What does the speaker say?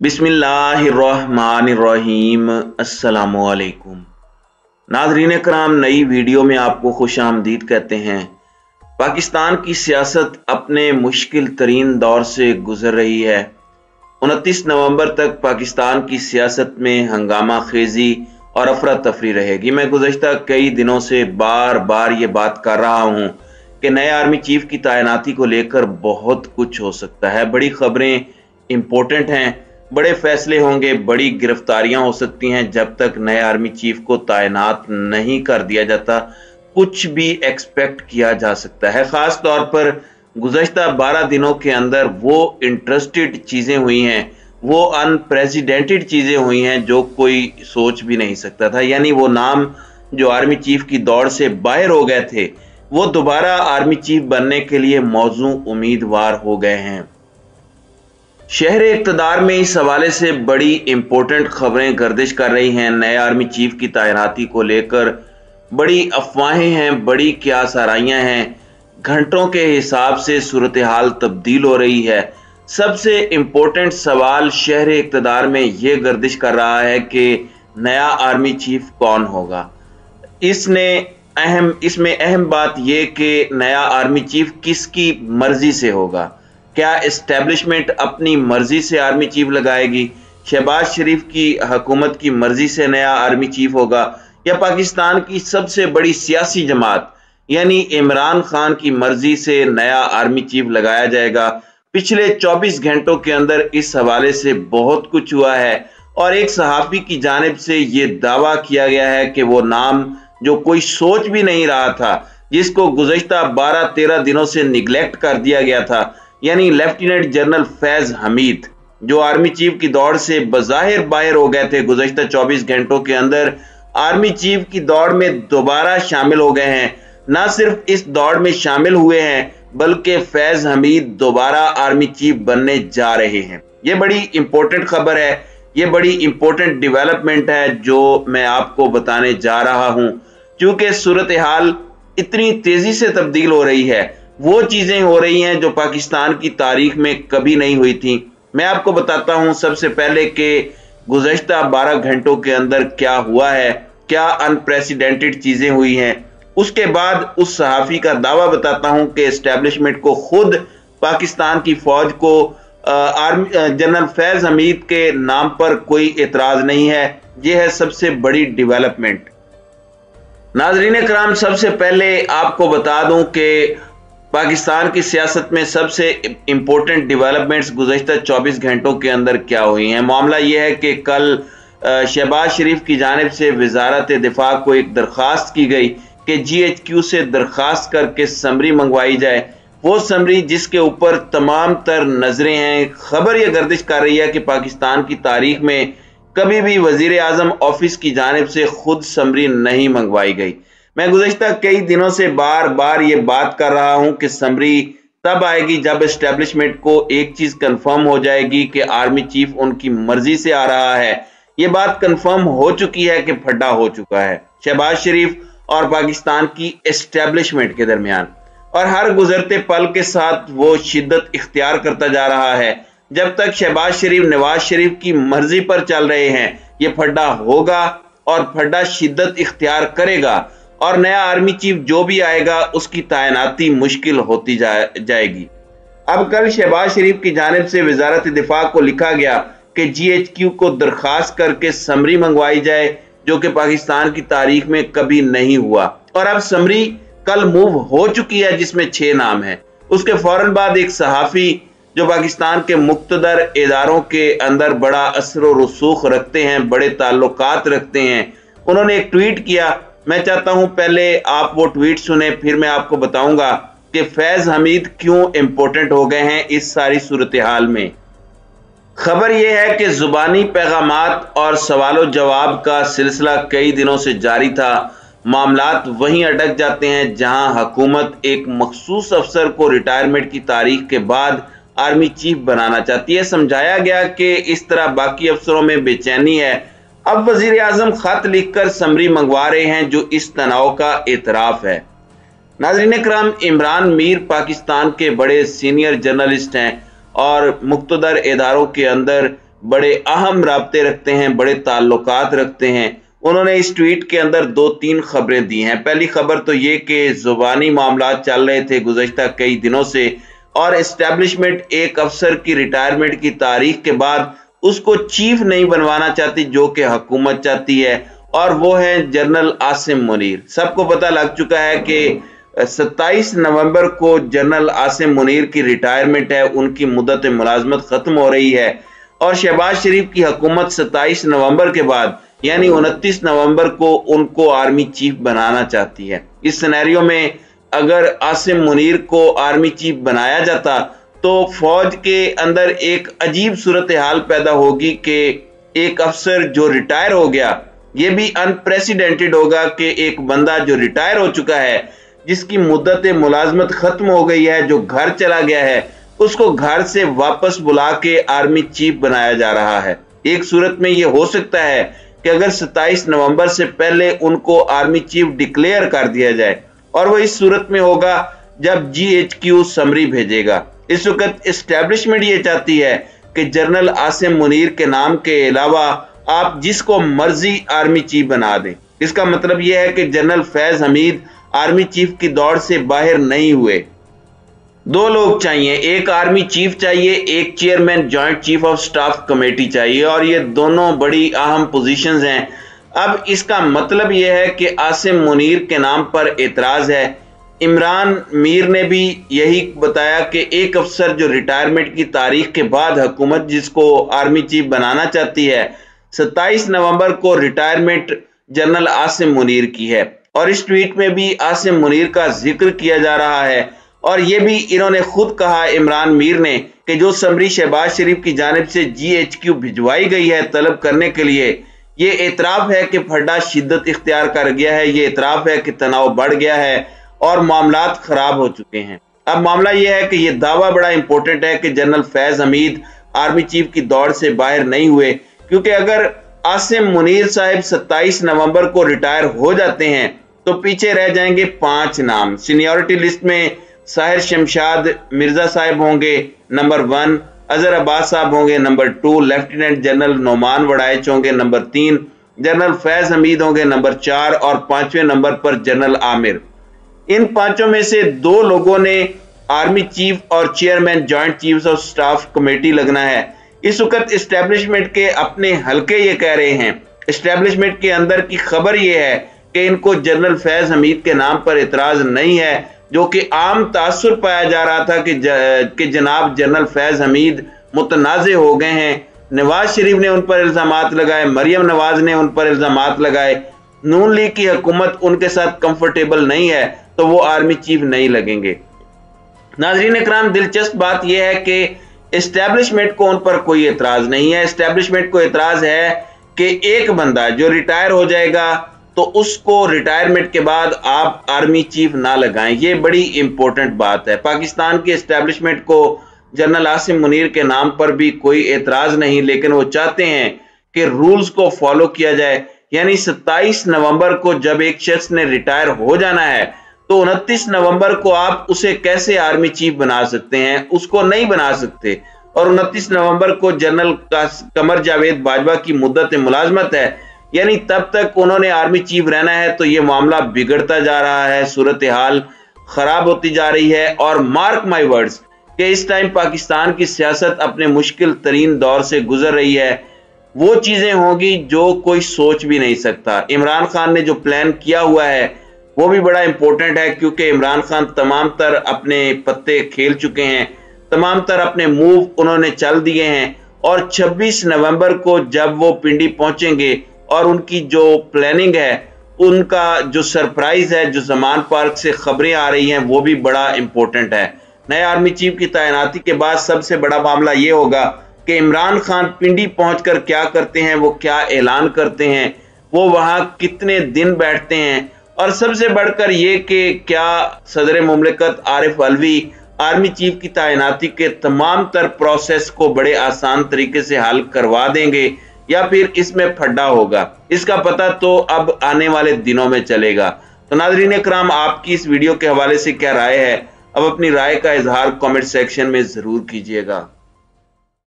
बिस्मिल्लाहिर्रहमानिर्रहीम। अस्सलामुअलैकुम नाज़रीन कराम, नई वीडियो में आपको खुशामदीद कहते हैं। पाकिस्तान की सियासत अपने मुश्किल तरीन दौर से गुजर रही है। 29 नवंबर तक पाकिस्तान की सियासत में हंगामा खेजी और अफरा तफरी रहेगी। मैं गुज़श्ता कई दिनों से बार बार ये बात कर रहा हूँ कि नए आर्मी चीफ की तैनाती को लेकर बहुत कुछ हो सकता है। बड़ी खबरें इंपॉर्टेंट हैं, बड़े फैसले होंगे, बड़ी गिरफ्तारियां हो सकती हैं। जब तक नए आर्मी चीफ को तैनात नहीं कर दिया जाता, कुछ भी एक्सपेक्ट किया जा सकता है। खास तौर पर गुज़श्ता 12 दिनों के अंदर वो इंटरेस्टेड चीजें हुई हैं, वो अनप्रेसिडेंटेड चीजें हुई हैं जो कोई सोच भी नहीं सकता था। यानी वो नाम जो आर्मी चीफ की दौड़ से बाहर हो गए थे, वो दोबारा आर्मी चीफ बनने के लिए मौजू उम्मीदवार हो गए हैं। शहर इक़्तिदार में इस हवाले से बड़ी इंपॉर्टेंट खबरें गर्दिश कर रही हैं। नए आर्मी चीफ की तैनाती को लेकर बड़ी अफवाहें हैं, बड़ी क्या साराइयां हैं। घंटों के हिसाब से सूरत हाल तब्दील हो रही है। सबसे इंपॉर्टेंट सवाल शहर इक़्तिदार में ये गर्दिश कर रहा है कि नया आर्मी चीफ कौन होगा। इसमें अहम बात यह कि नया आर्मी चीफ किसकी मर्जी से होगा। क्या एस्टेब्लिशमेंट अपनी मर्जी से आर्मी चीफ लगाएगी, शहबाज शरीफ की हुकूमत की मर्जी से नया आर्मी चीफ होगा, या पाकिस्तान की सबसे बड़ी सियासी जमात यानी इमरान खान की मर्जी से नया आर्मी चीफ लगाया जाएगा। पिछले 24 घंटों के अंदर इस हवाले से बहुत कुछ हुआ है और एक सहाफी की जानिब से ये दावा किया गया है कि वो नाम जो कोई सोच भी नहीं रहा था, जिसको गुज़श्ता 12-13 दिनों से निगलेक्ट कर दिया गया था, यानी लेफ्टिनेंट जनरल फैज हमीद, जो आर्मी चीफ की दौड़ से बज़ाहिर बाहर हो गए थे, गुज़श्ता 24 घंटों के अंदर आर्मी चीफ की दौड़ में दोबारा शामिल हो गए हैं। ना सिर्फ इस दौड़ में शामिल हुए हैं, बल्कि फैज हमीद दोबारा आर्मी चीफ बनने जा रहे हैं। ये बड़ी इंपॉर्टेंट खबर है, ये बड़ी इंपॉर्टेंट डेवलपमेंट है जो मैं आपको बताने जा रहा हूं। क्योंकि सूरत हाल इतनी तेजी से तब्दील हो रही है, वो चीजें हो रही हैं जो पाकिस्तान की तारीख में कभी नहीं हुई थी। मैं आपको बताता हूं सबसे पहले कि गुज़श्ता 12 घंटों के अंदर क्या हुआ है, क्या अनप्रेसिडेंटेड चीजें हुई हैं। उसके बाद उस सहाफी का दावा बताता हूं कि एस्टेब्लिशमेंट को खुद पाकिस्तान की फौज को जनरल फैज हमीद के नाम पर कोई एतराज नहीं है। यह है सबसे बड़ी डेवलपमेंट। नाज़रीन कराम, सबसे पहले आपको बता दूं कि पाकिस्तान की सियासत में सबसे इंपॉर्टेंट डेवलपमेंट्स गुज़श्ता 24 घंटों के अंदर क्या हुई हैं। मामला यह है कि कल शहबाज शरीफ की जानिब से वजारत दिफा को एक दरख्वास्त की गई कि GHQ से दरख्वास्त करके समरी मंगवाई जाए। वो समरी जिसके ऊपर तमाम तर नजरें हैं। खबर यह गर्दिश कर रही है कि पाकिस्तान की तारीख में कभी भी वजीर आजम ऑफिस की जानिब से खुद समरी नहीं मंगवाई गई। मैं गुज़श्ता कई दिनों से बार बार ये बात कर रहा हूं कि समरी तब आएगी जब एस्टेब्लिशमेंट को एक चीज कंफर्म हो जाएगी कि आर्मी चीफ उनकी मर्जी से आ रहा है। ये बात कंफर्म हो चुकी है कि फड्डा हो चुका है शहबाज शरीफ और पाकिस्तान की एस्टेब्लिशमेंट के दरमियान, और हर गुजरते पल के साथ वो शिद्दत इख्तियार करता जा रहा है। जब तक शहबाज शरीफ नवाज शरीफ की मर्जी पर चल रहे हैं, ये फड्डा होगा और फड्डा शिद्दत इख्तियार करेगा और नया आर्मी चीफ जो भी आएगा उसकी तैनाती मुश्किल होती जाएगी। अब कल शहबाज शरीफ की जानिब से वजारत दिफा को लिखा गया कि GHQ को दरखास्त करके समरी मंगवाई जाए, जो कि पाकिस्तान की तारीख में कभी नहीं हुआ। और अब समरी कल मूव हो चुकी है जिसमें 6 नाम है। उसके फौरन बाद एक सहाफी जो पाकिस्तान के मुख्तदर इदारों के अंदर बड़ा असर व रसूख रखते हैं, बड़े ताल्लुकात रखते हैं, उन्होंने एक ट्वीट किया। मैं चाहता हूं पहले आप वो ट्वीट सुने, फिर मैं आपको बताऊंगा कि फैज हमीद क्यों इंपॉर्टेंट हो गए हैं इस सारी सूरत हाल में। खबर यह है कि जुबानी पैगामात और सवालों जवाब का सिलसिला कई दिनों से जारी था। मामलात वहीं अटक जाते हैं जहां हुकूमत एक मखसूस अफसर को रिटायरमेंट की तारीख के बाद आर्मी चीफ बनाना चाहती है। समझाया गया कि इस तरह बाकी अफसरों में बेचैनी है। अब वजीर आजम खत लिखकर समरी मंगवा रहे हैं, जो इस तनाव का एतराफ है। नाज़रीन कराम, इमरान मीर पाकिस्तान के बड़े सीनियर जर्नलिस्ट हैं और मुख्तदर इदारों के अंदर बड़े अहम राब्ते रखते हैं, बड़े ताल्लुकात रखते हैं। उन्होंने इस ट्वीट के अंदर 2-3 खबरें दी हैं। पहली खबर तो ये कि ज़ुबानी मामला चल रहे थे गुज़श्ता कई दिनों से और एस्टैब्लिशमेंट एक अफसर की रिटायरमेंट की तारीख के बाद उसको चीफ नहीं बनवाना चाहती, जो कि हुकूमत चाहती है, और वो है जनरल आसिम मुनीर। सबको पता लग चुका है कि 27 नवंबर को जनरल आसिम मुनीर की रिटायरमेंट है, उनकी मुद्दत मुलाजमत खत्म हो रही है और शहबाज शरीफ की हुकूमत 27 नवंबर के बाद यानी 29 नवंबर को उनको आर्मी चीफ बनाना चाहती है। इस सिनेरियो में अगर आसिम मुनीर को आर्मी चीफ बनाया जाता तो फौज के अंदर एक अजीब सूरत हाल पैदा होगी कि एक अफसर जो रिटायर हो गया, ये भी अनप्रेसिडेंटेड होगा कि एक बंदा जो रिटायर हो चुका है, जिसकी मुद्दत मुलाजमत खत्म हो गई है, जो घर चला गया है, उसको घर से वापस बुला के आर्मी चीफ बनाया जा रहा है। एक सूरत में यह हो सकता है कि अगर 27 नवंबर से पहले उनको आर्मी चीफ डिक्लेयर कर दिया जाए, और वो इस सूरत में होगा जब GHQ समरी भेजेगा। इस वक्त एस्टैब्लिशमेंट ये चाहती है कि जनरल आसिम मुनीर के नाम के अलावा आप जिसको मर्जी आर्मी चीफ बना दें। इसका मतलब यह है कि general Faiz Hamid army chief की दौड़ से बाहर नहीं हुए। 2 लोग चाहिए, एक आर्मी चीफ चाहिए, एक chairman joint chief of staff committee चाहिए, और ये दोनों बड़ी अहम पोजीशंस हैं। अब इसका मतलब यह है कि आसिम मुनीर के नाम पर एतराज है। इमरान मीर ने भी यही बताया कि एक अफसर जो रिटायरमेंट की तारीख के बाद हुकूमत जिसको आर्मी चीफ बनाना चाहती है, 27 नवंबर को रिटायरमेंट जनरल आसिम मुनीर की है, और इस ट्वीट में भी आसिम मुनीर का जिक्र किया जा रहा है। और ये भी इन्होंने खुद कहा, इमरान मीर ने, कि जो समरी शहबाज शरीफ की जानिब से GHQ भिजवाई गई है तलब करने के लिए, ये एतराफ़ है कि फड्डा शिद्दत इख्तियार कर गया है, ये एतराफ़ है कि तनाव बढ़ गया है और मामलात खराब हो चुके हैं। अब मामला यह है कि यह दावा बड़ा इंपॉर्टेंट है कि general Faiz Hamid army chief की दौड़ से बाहर नहीं हुए, क्योंकि अगर आसिम मुनीर साहब 27 नवंबर को रिटायर हो जाते हैं तो पीछे रह जाएंगे 5 नाम। सीनियरिटी लिस्ट में साहिर शमशाद मिर्जा साहब होंगे नंबर 1, अजहर अब्बास साहब होंगे number 2, lieutenant general Noman Waraich होंगे नंबर 3, जनरल फैज हमीद होंगे नंबर 4 और 5वें नंबर पर जनरल आमिर। इन 5 में से 2 लोगों ने आर्मी चीफ और chairman joint chief of staff committee लगना है। इस वक्त एस्टैब्लिशमेंट के अपने हल्के ये कह रहे हैं, एस्टैब्लिशमेंट के अंदर की खबर ये है कि इनको जनरल फैज हमीद के नाम पर एतराज नहीं है, जो कि आम तासुर पाया जा रहा था कि जनाब जनरल फैज हमीद मुतनाज़े हो गए हैं। नवाज शरीफ ने उन पर इल्जामात लगाए, मरियम नवाज ने उन पर इल्जामात लगाए, नून लीग की हुकूमत उनके साथ कंफर्टेबल नहीं है, तो वो आर्मी चीफ नहीं लगेंगे। नाज़रीन इकराम, दिलचस्प बात यह है कि एस्टैब्लिशमेंट को उन पर कोई एतराज नहीं है। एस्टैब्लिशमेंट को एतराज है कि एक बंदा जो रिटायर हो जाएगा तो उसको रिटायरमेंट के बाद आप आर्मी चीफ ना लगाएं। ये बड़ी इंपॉर्टेंट बात है। पाकिस्तान की एस्टैब्लिशमेंट को जनरल आसिम मुनीर के नाम पर भी कोई एतराज नहीं, लेकिन वो चाहते हैं कि रूल्स को फॉलो किया जाए। यानी 27 नवंबर को जब एक शख्स ने रिटायर हो जाना है तो 29 नवंबर को आप उसे कैसे आर्मी चीफ बना सकते हैं? उसको नहीं बना सकते। और 29 नवंबर को जनरल कमर जावेद बाजवा की मुद्दत मुलाजमत है, यानी तब तक उन्होंने आर्मी चीफ रहना है। तो ये मामला बिगड़ता जा रहा है, सूरत हाल खराब होती जा रही है। और मार्क माई वर्ड्स कि इस टाइम पाकिस्तान की सियासत अपने मुश्किल तरीन दौर से गुजर रही है। वो चीजें होंगी जो कोई सोच भी नहीं सकता। इमरान खान ने जो प्लान किया हुआ है वो भी बड़ा इंपॉर्टेंट है, क्योंकि इमरान खान तमाम तर अपने पत्ते खेल चुके हैं, तमाम तर अपने मूव उन्होंने चल दिए हैं। और 26 नवंबर को जब वो पिंडी पहुंचेंगे और उनकी जो प्लानिंग है, उनका जो सरप्राइज है, जो जमान पार्क से खबरें आ रही हैं, वो भी बड़ा इंपॉर्टेंट है। नए आर्मी चीफ की तैनाती के बाद सबसे बड़ा मामला ये होगा कि इमरान खान पिंडी पहुंचकर क्या करते हैं, वो क्या ऐलान करते हैं, वो वहां कितने दिन बैठते हैं, और सबसे बढ़कर ये कि क्या सदर मुमलिकत आरिफ अलवी आर्मी चीफ की तैनाती के तमाम तर प्रोसेस को बड़े आसान तरीके से हल करवा देंगे या फिर इसमें फड्डा होगा। इसका पता तो अब आने वाले दिनों में चलेगा। तो नाज़रीन इकराम, आपकी इस वीडियो के हवाले से क्या राय है? अब अपनी राय का इजहार कमेंट सेक्शन में जरूर कीजिएगा।